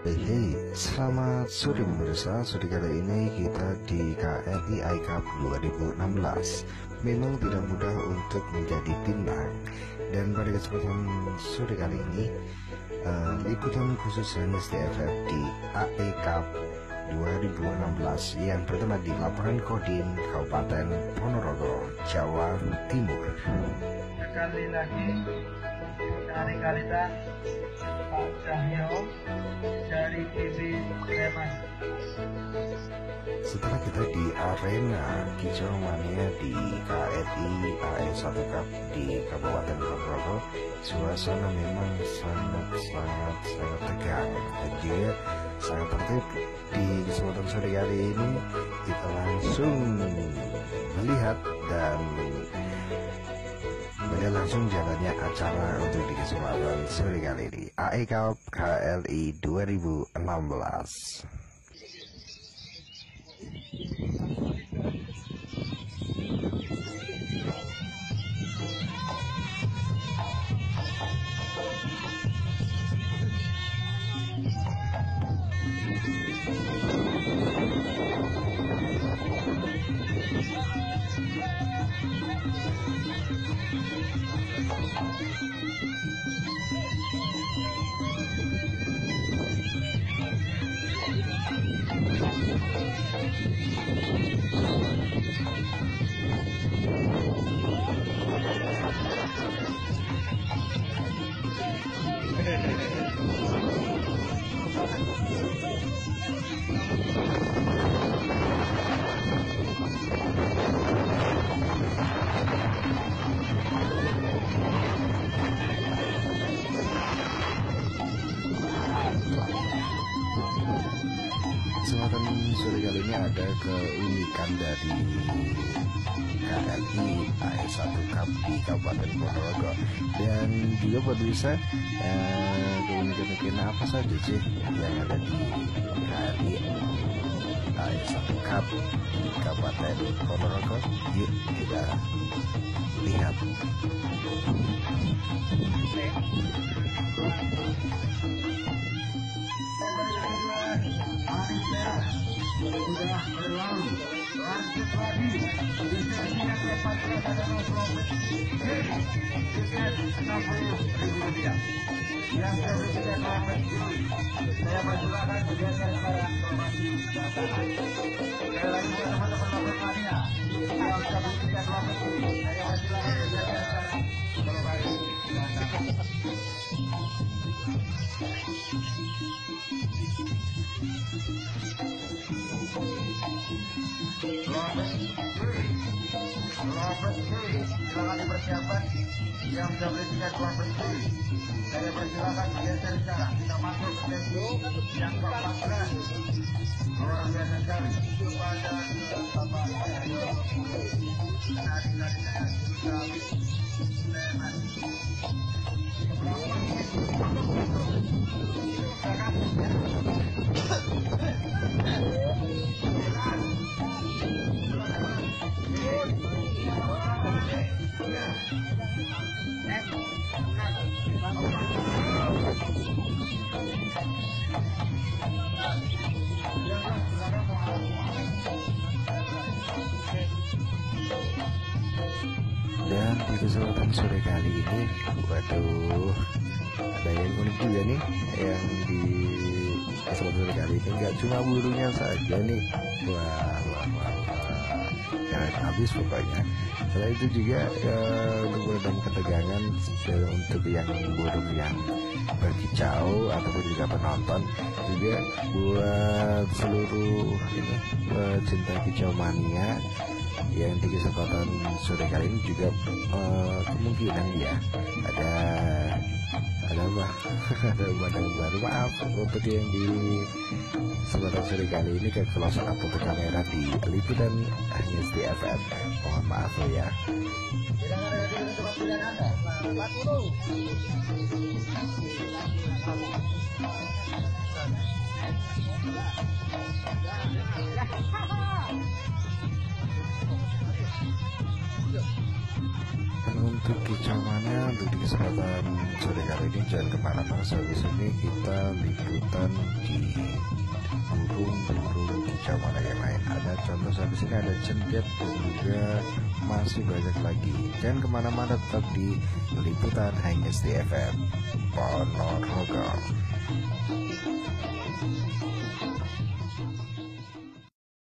Hey, selamat sore pemirsa. Sore kali ini kita di KRI Cup 2016. Memang tidak mudah untuk menjadi bintang. Dan pada kesempatan sore kali ini, liputan khusus HNSDFF di AE Cup 2016 yang pertama di lapangan Kodim, Kabupaten Ponorogo, Jawa Timur. Sekali lagi dari Kalita Pak Cahyo dari TV Sleman. Setelah kita di arena Kicau Mania di KRI AE1 Cup di Kabupaten Ponorogo, suasana memang sangat tegang dan juga sangat tertib. Di kesempatan sore kali ini kita langsung melihat dan melihat langsung jalannya acara untuk di kesempatan sore kali ini AE Cup KLI 2016. Kesempatan sore kali ini ada keunikan dari KRI AE1 Cup di Kabupaten Ponorogo, dan juga buat bisa keunikan apa saja sih yang ada di KRI AE1 Cup di Kabupaten Ponorogo. Yuk kita lihat. Sudah berlalu, lanjut lagi distribusinya ke pasangan dan provinsi. Tiket Rp60.000 yang bertiket provinsi. Saya persilakan bergeser sekarang informasi daftaran. Sekali lagi buat teman-teman lapangannya yang sudah bertiket provinsi, saya persilakan bergeser sekarang informasi daftaran. Provinsi, silakan dipersiapkan yang sudah beli tiket provinsi. Saya persilakan bergeser sekarang. Kita masuk ke sesi yang ke-14. Luar biasa sekali. Kepada Bapak Cahyo, nari-nari saya sudah Sleman. Dan di kesempatan sore kali ini, waduh, ada yang unik juga nih yang di kesempatan sore kali ini. Nggak cuma burungnya saja nih, wah, jangan habis pokoknya. Setelah itu juga untuk meredam ketegangan untuk yang burung yang berkicau ataupun juga penonton, juga buat seluruh ini pecinta kicau mania yang di kesempatan sore kali ini juga kemungkinan ya ada apa ada pemandangan baru. Maaf untuk yang di kesempatan sore kali ini ke close up untuk kamera di liputan HNSDFF, mohon maaf ya. untuk kicauannya untuk di kesempatan sore kali ini jangan kemana-mana. Habis ini kita liputan di burung-burung kicauan yang lain. Ada contoh habis ini ada cendet dan juga masih banyak lagi. Jangan kemana-mana, tetap di liputan hanya di FM Ponorogo.